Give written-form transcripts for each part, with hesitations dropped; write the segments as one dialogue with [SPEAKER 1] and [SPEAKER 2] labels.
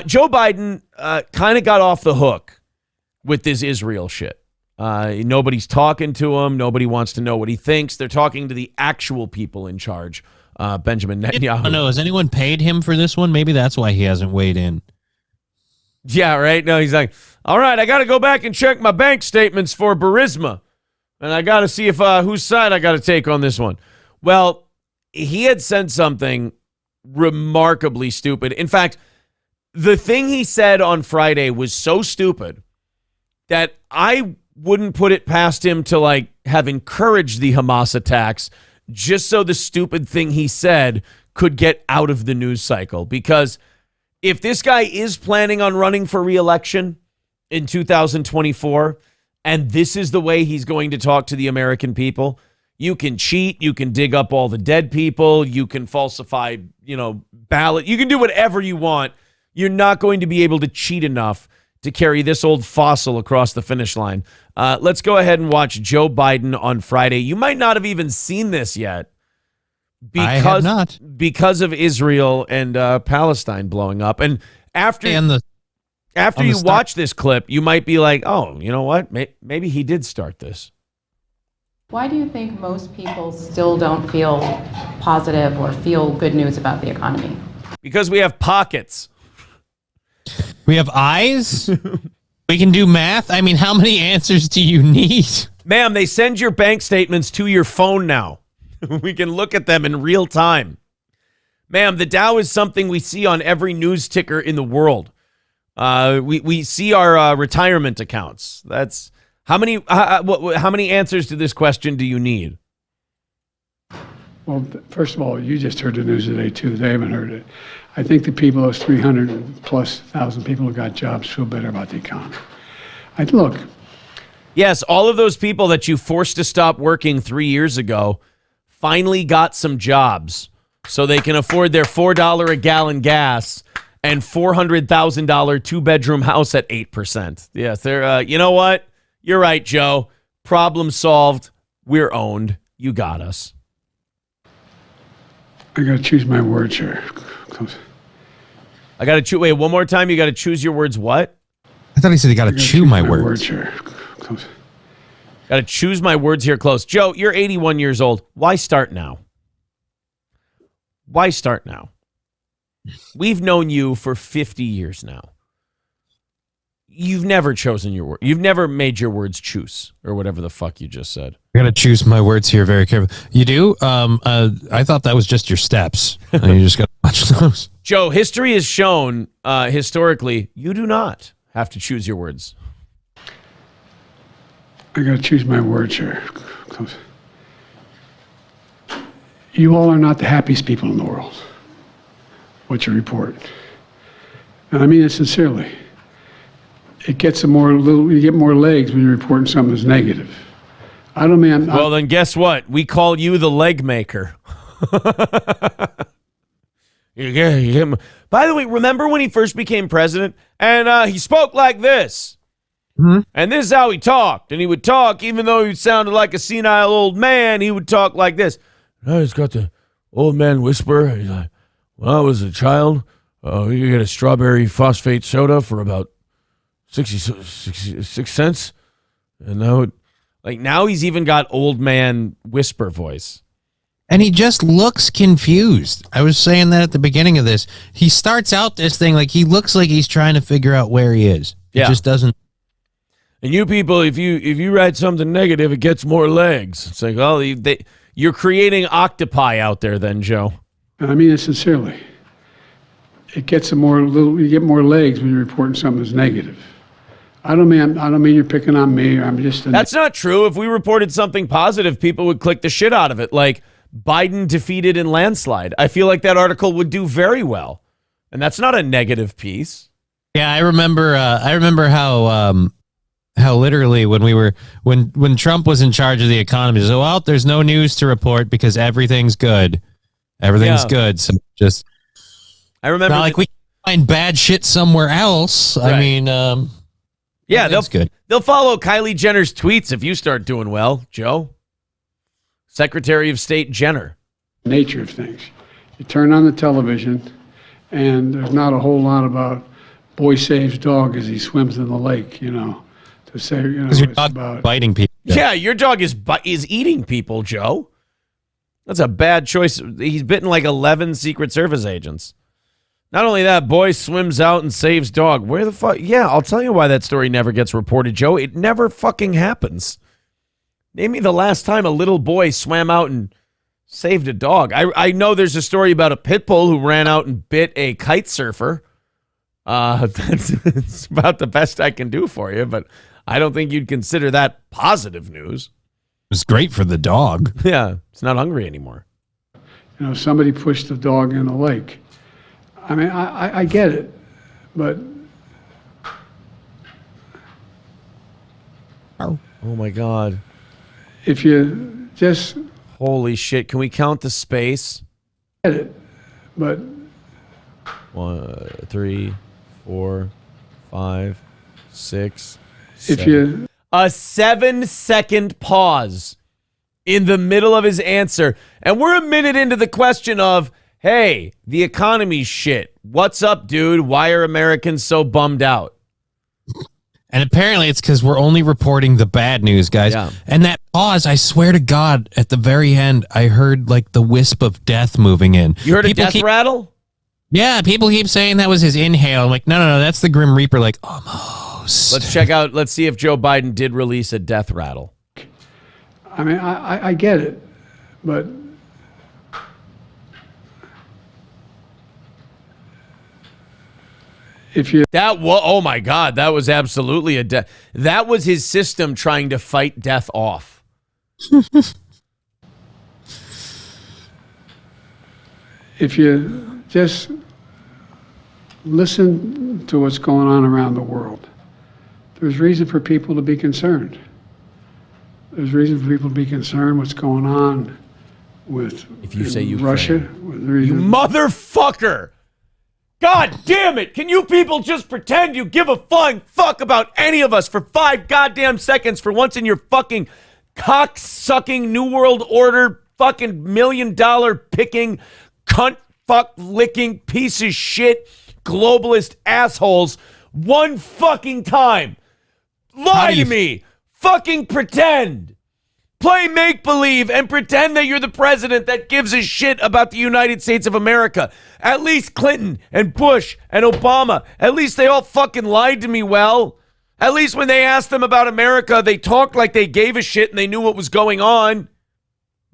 [SPEAKER 1] Joe Biden kind of got off the hook with this Israel shit. Nobody's talking to him. Nobody wants to know what he thinks. They're talking to the actual people in charge, Benjamin Netanyahu.
[SPEAKER 2] I don't know. Has anyone paid him for this one? Maybe that's why he hasn't weighed in.
[SPEAKER 1] Yeah, right? No, he's like, all right, I got to go back and check my bank statements for Burisma. And I got to see if whose side I got to take on this one. Well, he had said something remarkably stupid. In fact, the thing he said on Friday was so stupid that I wouldn't put it past him to like have encouraged the Hamas attacks just so the stupid thing he said could get out of the news cycle. Because if this guy is planning on running for re-election in 2024, and this is the way he's going to talk to the American people, you can cheat, you can dig up all the dead people, you can falsify, ballot, you can do whatever you want. You're not going to be able to cheat enough to carry this old fossil across the finish line. Let's go ahead and watch Joe Biden on Friday. You might not have even seen this yet.
[SPEAKER 2] I have not.
[SPEAKER 1] Because of Israel and Palestine blowing up. And after you watch this clip, you might be like, oh, you know what? Maybe he did start this.
[SPEAKER 3] Why do you think most people still don't feel positive or feel good news about the economy?
[SPEAKER 1] Because we have pockets.
[SPEAKER 2] We have eyes. We can do math. I mean, how many answers do you need?
[SPEAKER 1] Ma'am, they send your bank statements to your phone now. We can look at them in real time. Ma'am, the Dow is something we see on every news ticker in the world. We see our retirement accounts. That's how many answers to this question do you need?
[SPEAKER 4] Well, first of all, you just heard the news today too. They haven't heard it. I think the people, those 300,000+ people who got jobs, feel better about the economy. Look.
[SPEAKER 1] Yes, all of those people that you forced to stop working 3 years ago finally got some jobs so they can afford their $4 a gallon gas and $400,000 two-bedroom house at 8%. Yes, they're. You know what? You're right, Joe. Problem solved. We're owned. You got us.
[SPEAKER 4] I got to choose my words here. Close.
[SPEAKER 1] I got to choose. Wait, one more time. You got to choose your words. What?
[SPEAKER 2] I thought he said you got to chew my words.
[SPEAKER 4] Here. Close.
[SPEAKER 1] Got to choose my words here close. Joe, you're 81 years old. Why start now? Why start now? We've known you for 50 years now. You've never chosen your word. You've never made your words choose or whatever the fuck you just said.
[SPEAKER 2] I got to choose my words here very carefully. You do? I thought that was just your steps. And you just got to watch those.
[SPEAKER 1] Joe, history has shown historically you do not have to choose your words.
[SPEAKER 4] I got to choose my words here. Close. You all are not the happiest people in the world. What you report. And I mean it sincerely. It gets you get more legs when you're reporting something that's negative. Well,
[SPEAKER 1] then guess what? We call you the leg maker. By the way, remember when he first became president and he spoke like this? Mm-hmm. And this is how he talked. And he would talk, even though he sounded like a senile old man, he would talk like this. Now he's got the old man whisper. He's like, when I was a child, we could get a strawberry phosphate soda for about 66 cents. And now he's even got old man whisper voice.
[SPEAKER 2] And he just looks confused. I was saying that at the beginning of this. He starts out this thing like he looks like he's trying to figure out where he is. He just doesn't.
[SPEAKER 1] And you people, if you write something negative, it gets more legs. It's like, oh, you're creating octopi out there then, Joe.
[SPEAKER 4] I mean it sincerely. It gets you get more legs when you're reporting something that's negative. I don't mean you're picking on me.
[SPEAKER 1] That's not true. If we reported something positive, people would click the shit out of it. Like Biden defeated in landslide. I feel like that article would do very well. And that's not a negative piece.
[SPEAKER 2] Yeah, I remember how literally when Trump was in charge of the economy, so well, there's no news to report because everything's good. Everything's good. So just
[SPEAKER 1] I remember
[SPEAKER 2] not like we can find bad shit somewhere else. Right. I mean,
[SPEAKER 1] yeah, they'll follow Kylie Jenner's tweets if you start doing well, Joe. Secretary of State Jenner.
[SPEAKER 4] Nature of things. You turn on the television, and there's not a whole lot about boy saves dog as he swims in the lake, to say,
[SPEAKER 2] Because your
[SPEAKER 4] it's
[SPEAKER 2] dog
[SPEAKER 4] about
[SPEAKER 2] biting people.
[SPEAKER 1] Yeah, your dog is eating people, Joe. That's a bad choice. He's bitten like 11 Secret Service agents. Not only that, boy swims out and saves dog. Where the fuck? Yeah, I'll tell you why that story never gets reported, Joe. It never fucking happens. Name me the last time a little boy swam out and saved a dog. I know there's a story about a pit bull who ran out and bit a kite surfer. That's about the best I can do for you, but I don't think you'd consider that positive news.
[SPEAKER 2] It was great for the dog.
[SPEAKER 1] Yeah, it's not hungry anymore.
[SPEAKER 4] somebody pushed the dog in the lake. I mean, I get it, but
[SPEAKER 1] oh my God.
[SPEAKER 4] If you just
[SPEAKER 1] holy shit, can we count the space?
[SPEAKER 4] get it, but
[SPEAKER 1] 1, 3, 4, 5, 6,
[SPEAKER 4] if
[SPEAKER 1] 7.
[SPEAKER 4] you
[SPEAKER 1] A 7-second pause in the middle of his answer. And we're a minute into the question of, hey, the economy's shit. What's up, dude? Why are Americans so bummed out?
[SPEAKER 2] And apparently it's because we're only reporting the bad news, guys.
[SPEAKER 1] Yeah.
[SPEAKER 2] And that pause, I swear to God, at the very end, I heard like the wisp of death moving in.
[SPEAKER 1] You heard a death rattle?
[SPEAKER 2] Yeah, people keep saying that was his inhale. I'm like, no, that's the Grim Reaper, like, almost.
[SPEAKER 1] Let's see if Joe Biden did release a death rattle.
[SPEAKER 4] I mean, I get it, but if you
[SPEAKER 1] Oh my God, that was absolutely a death. That was his system trying to fight death off.
[SPEAKER 4] if you just listen to what's going on around the world, there's reason for people to be concerned. There's reason for people to be concerned what's going on with
[SPEAKER 1] If you say
[SPEAKER 4] Russia.
[SPEAKER 1] You motherfucker! God damn it! Can you people just pretend you give a flying fuck about any of us for 5 goddamn seconds for once in your fucking cock-sucking New World Order fucking $1 million picking cunt fuck licking piece of shit globalist assholes one fucking time? Lie to me! Fucking pretend. Play make-believe and pretend that you're the president that gives a shit about the United States of America. At least Clinton and Bush and Obama, at least they all fucking lied to me well. At least when they asked them about America, they talked like they gave a shit and they knew what was going on.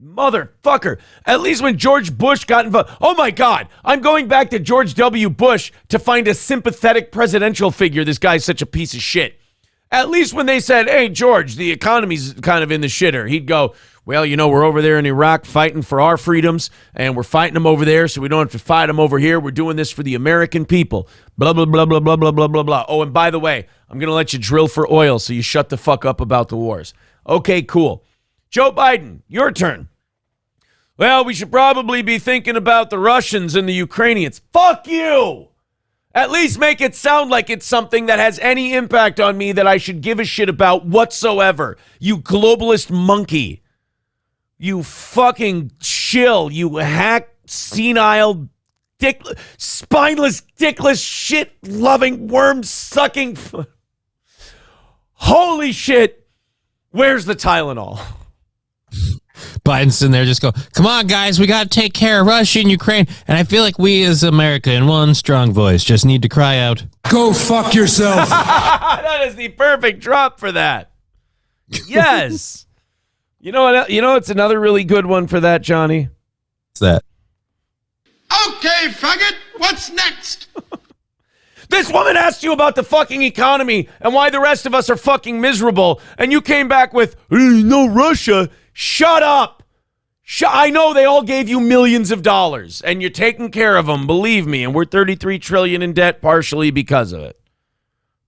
[SPEAKER 1] Motherfucker. At least when George Bush got involved. Oh my God. I'm going back to George W. Bush to find a sympathetic presidential figure. This guy's such a piece of shit. At least when they said, hey, George, the economy's kind of in the shitter, he'd go, well, we're over there in Iraq fighting for our freedoms, and we're fighting them over there, so we don't have to fight them over here. We're doing this for the American people. Blah, blah, blah, blah, blah, blah, blah, blah, blah. Oh, and by the way, I'm going to let you drill for oil, so you shut the fuck up about the wars. Okay, cool. Joe Biden, your turn. Well, we should probably be thinking about the Russians and the Ukrainians. Fuck you! At least make it sound like it's something that has any impact on me that I should give a shit about whatsoever. You globalist monkey. You fucking shill. You hack, senile, spineless, dickless, shit-loving, worm-sucking. Holy shit. Where's the Tylenol?
[SPEAKER 2] Biden's sitting there just go, come on, guys, we got to take care of Russia and Ukraine. And I feel like we as America in one strong voice just need to cry out, go fuck yourself.
[SPEAKER 1] That is the perfect drop for that. Yes. You know what? It's another really good one for that, Johnny.
[SPEAKER 2] What's that?
[SPEAKER 5] Okay, faggot, what's next?
[SPEAKER 1] This woman asked you about the fucking economy and why the rest of us are fucking miserable. And you came back with, no, Russia. Shut up. I know they all gave you millions of dollars and you're taking care of them, believe me, and we're 33 trillion in debt partially because of it.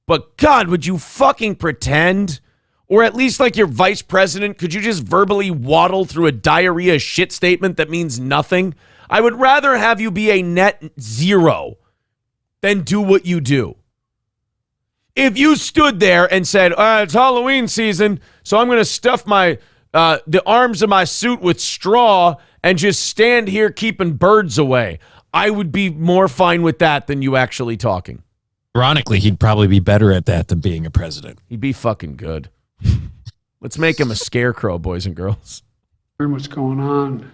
[SPEAKER 1] But God, would you fucking pretend? Or at least like your vice president, could you just verbally waddle through a diarrhea shit statement that means nothing? I would rather have you be a net zero than do what you do. If you stood there and said, it's Halloween season, so I'm going to stuff the arms of my suit with straw and just stand here keeping birds away, I would be more fine with that than you actually talking.
[SPEAKER 2] Ironically, he'd probably be better at that than being a president.
[SPEAKER 1] He'd be fucking good. Let's make him a scarecrow, boys and girls.
[SPEAKER 4] What's going on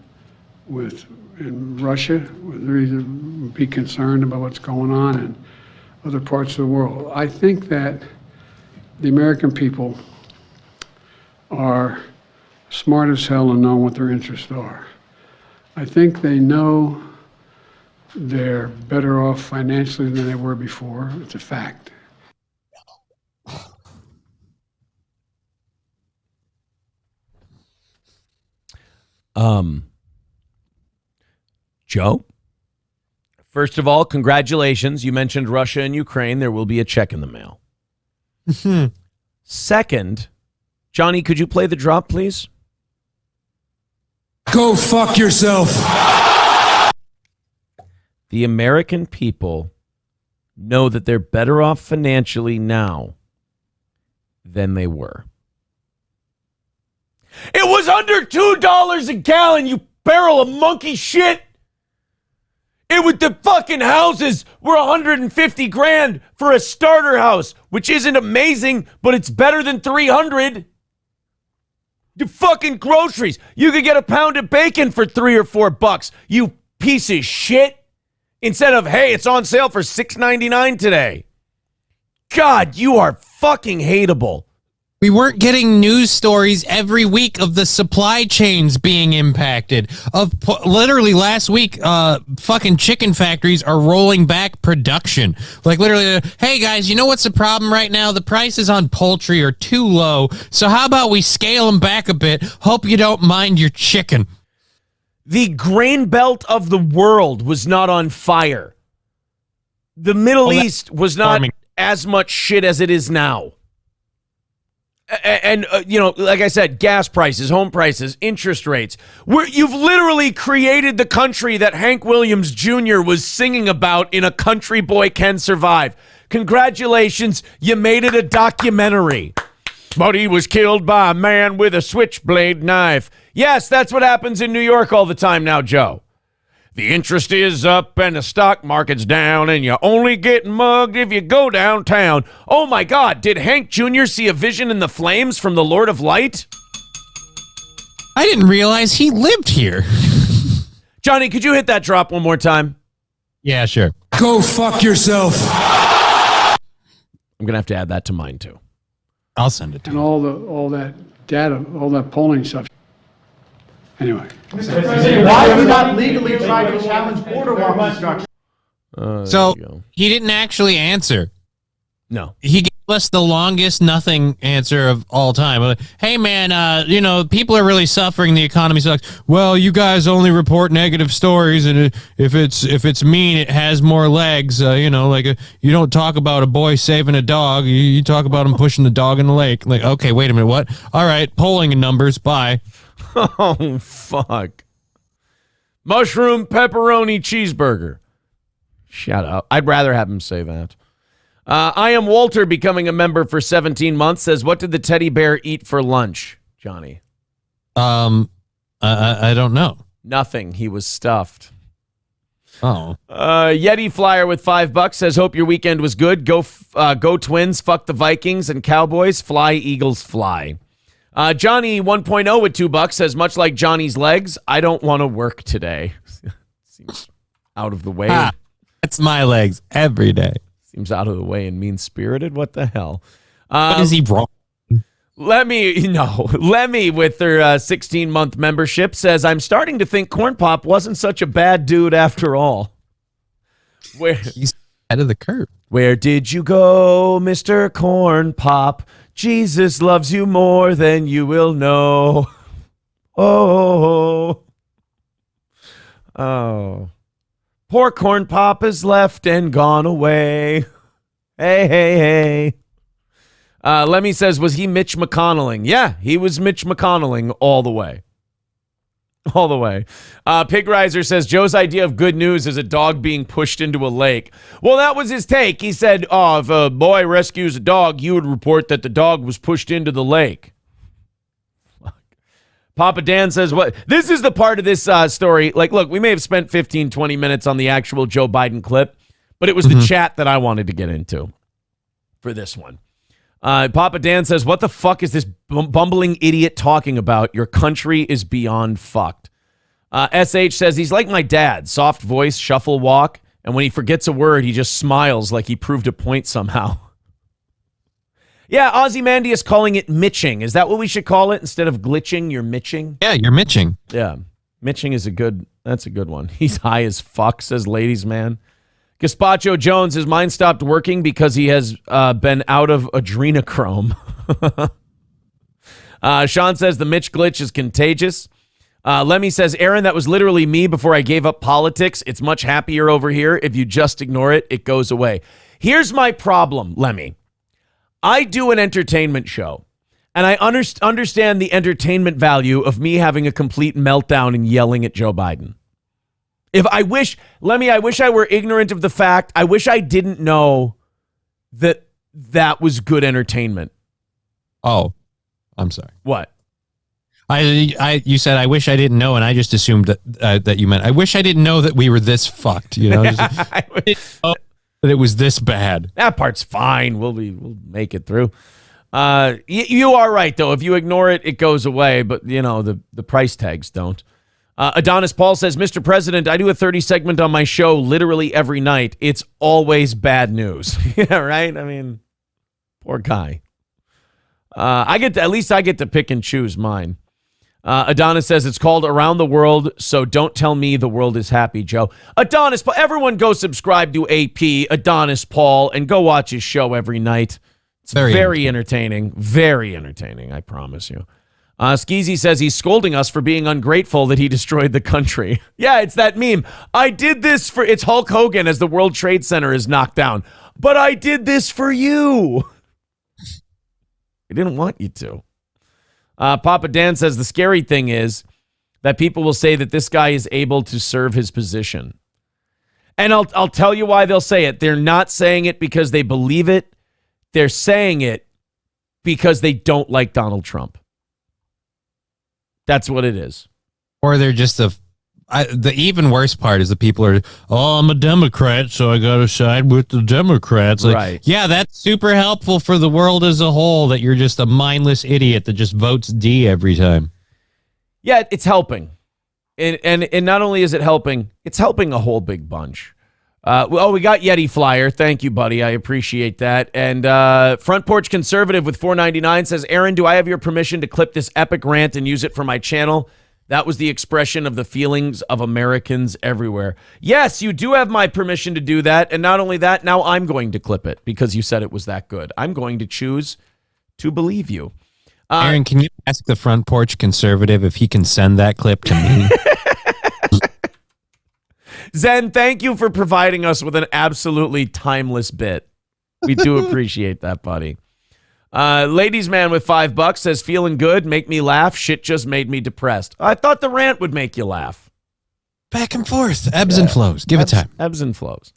[SPEAKER 4] in Russia, whether you be concerned about what's going on in other parts of the world. I think that the American people are smart as hell and know what their interests are. I think they know they're better off financially than they were before. It's a fact.
[SPEAKER 1] Joe, first of all, congratulations. You mentioned Russia and Ukraine. There will be a check in the mail. Second, Johnny, could you play the drop, please?
[SPEAKER 2] Go fuck yourself.
[SPEAKER 1] The American people know that they're better off financially now than they were. It was under $2 a gallon, you barrel of monkey shit. It was the fucking houses were 150 grand for a starter house, which isn't amazing, but it's better than 300. The fucking groceries. You could get a pound of bacon for $3 or $4, you piece of shit. Instead of, hey, it's on sale for $6.99 today. God, you are fucking hateable.
[SPEAKER 2] We weren't getting news stories every week of the supply chains being impacted. Literally last week, fucking chicken factories are rolling back production. Like literally, hey guys, you know what's the problem right now? The prices on poultry are too low. So how about we scale them back a bit? Hope you don't mind your chicken.
[SPEAKER 1] The grain belt of the world was not on fire. The Middle East was not
[SPEAKER 2] farming.
[SPEAKER 1] as much shit as it is now. And you know, like I said, gas prices, home prices, interest rates. You've literally created the country that Hank Williams Jr. was singing about in A Country Boy Can Survive. Congratulations, you made it a documentary. But he was killed by a man with a switchblade knife. Yes, that's what happens in New York all the time now, Joe. The interest is up and the stock market's down and you only get mugged if you go downtown. Oh my God, did Hank Jr. see a vision in the flames from the Lord of Light?
[SPEAKER 2] I didn't realize he lived here.
[SPEAKER 1] Johnny, could you hit that drop one more time?
[SPEAKER 2] Yeah, sure. Go fuck yourself.
[SPEAKER 1] I'm going to have to add that to mine too.
[SPEAKER 2] I'll send it to
[SPEAKER 4] And
[SPEAKER 2] you.
[SPEAKER 4] all that data, all that polling stuff. Anyway.
[SPEAKER 6] Why have you not legally tried to challenge border wall construction?
[SPEAKER 2] So
[SPEAKER 1] There you go.
[SPEAKER 2] he didn't actually answer.
[SPEAKER 1] No.
[SPEAKER 2] He gave us the longest nothing answer of all time. Like, hey man, you know, people are really suffering. The economy sucks. Well, you guys only report negative stories, and if it's mean, it has more legs. You know, like you don't talk about a boy saving a dog. You talk about him pushing the dog in the lake. Like, okay, wait a minute, what? All right, polling numbers. Bye.
[SPEAKER 1] Oh, fuck. Mushroom pepperoni cheeseburger. Shut up. I'd rather have him say that. I am Walter, becoming a member for 17 months, says, what did the teddy bear eat for lunch, Johnny?
[SPEAKER 2] I don't know.
[SPEAKER 1] Nothing. He was stuffed.
[SPEAKER 2] Oh.
[SPEAKER 1] Yeti Flyer with $5 says, hope your weekend was good. Go Twins. Fuck the Vikings and Cowboys. Fly, Eagles, fly. Johnny 1.0 with $2 says, much like Johnny's legs, I don't want to work today. Seems out of the way.
[SPEAKER 2] That's my legs every day.
[SPEAKER 1] Seems out of the way and mean-spirited. What the hell?
[SPEAKER 2] What is he wrong?
[SPEAKER 1] Lemmy with their 16-month membership says, I'm starting to think Corn Pop wasn't such a bad dude after all.
[SPEAKER 2] He's ahead of the curve.
[SPEAKER 1] Where did you go, Mr. Corn Pop? Jesus loves you more than you will know. Oh. Poor Corn Pop is left and gone away. Hey. Lemmy says, was he Mitch McConnelling? Yeah, he was Mitch McConnelling all the way. All the way. Pig Riser says, Joe's idea of good news is a dog being pushed into a lake. Well, that was his take. He said, if a boy rescues a dog, you would report that the dog was pushed into the lake. Fuck. Papa Dan says, what? This is the part of this story. Like, look, we may have spent 15, 20 minutes on the actual Joe Biden clip, But it was the chat that I wanted to get into for this one. Papa Dan says, what the fuck is this bumbling idiot talking about? Your country is beyond fucked. SH says, he's like my dad. Soft voice, shuffle walk. And when he forgets a word, he just smiles like he proved a point somehow. Yeah, Ozymandias calling it mitching. Is that what we should call it? Instead of glitching, you're mitching?
[SPEAKER 2] Yeah, you're mitching.
[SPEAKER 1] Yeah, mitching is that's a good one. He's high as fuck, says ladies man. Gazpacho Jones, his mind stopped working because he has been out of adrenochrome. Sean says the Mitch glitch is contagious. Lemmy says, Aaron, that was literally me before I gave up politics. It's much happier over here. If you just ignore it, it goes away. Here's my problem, Lemmy. I do an entertainment show, and I understand the entertainment value of me having a complete meltdown and yelling at Joe Biden. I wish I were ignorant of the fact. I wish I didn't know that was good entertainment.
[SPEAKER 2] Oh, I'm sorry.
[SPEAKER 1] What?
[SPEAKER 2] You said I wish I didn't know, and I just assumed that you meant I wish I didn't know that we were this fucked. You know, that it was this bad.
[SPEAKER 1] That part's fine. We'll make it through. You are right though. If you ignore it, it goes away. But you know the price tags don't. Adonis Paul says, Mr. President, I do a 30 segment on my show literally every night. It's always bad news. Yeah, right? I mean, poor guy. At least I get to pick and choose mine. Adonis says it's called Around the World, so don't tell me the world is happy, Joe. Adonis, everyone go subscribe to AP, Adonis Paul, and go watch his show every night. It's very entertaining. Very entertaining, I promise you. Skeezy says he's scolding us for being ungrateful that he destroyed the country. Yeah, it's that meme. I did this it's Hulk Hogan as the World Trade Center is knocked down. But I did this for you. I didn't want you to. Papa Dan says the scary thing is that people will say that this guy is able to serve his position. And I'll tell you why they'll say it. They're not saying it because they believe it. They're saying it because they don't like Donald Trump. That's what it is.
[SPEAKER 2] Or they're just the even worse part is the people are, I'm a Democrat, so I got to side with the Democrats. Like,
[SPEAKER 1] right.
[SPEAKER 2] Yeah, that's super helpful for the world as a whole, that you're just a mindless idiot that just votes D every time.
[SPEAKER 1] Yeah, it's helping. And not only is it helping, it's helping a whole big bunch. We got Yeti Flyer. Thank you, buddy. I appreciate that. And Front Porch Conservative with $4.99 says, Aaron, do I have your permission to clip this epic rant and use it for my channel? That was the expression of the feelings of Americans everywhere. Yes, you do have my permission to do that. And not only that, now I'm going to clip it because you said it was that good. I'm going to choose to believe you.
[SPEAKER 2] Aaron, can you ask the Front Porch Conservative if he can send that clip to me?
[SPEAKER 1] Zen, thank you for providing us with an absolutely timeless bit. We do appreciate that, buddy. Ladies man with $5 says, feeling good, make me laugh. Shit just made me depressed. I thought the rant would make you laugh.
[SPEAKER 2] Back and forth, ebbs and flows. Give it time.
[SPEAKER 1] Ebbs and flows.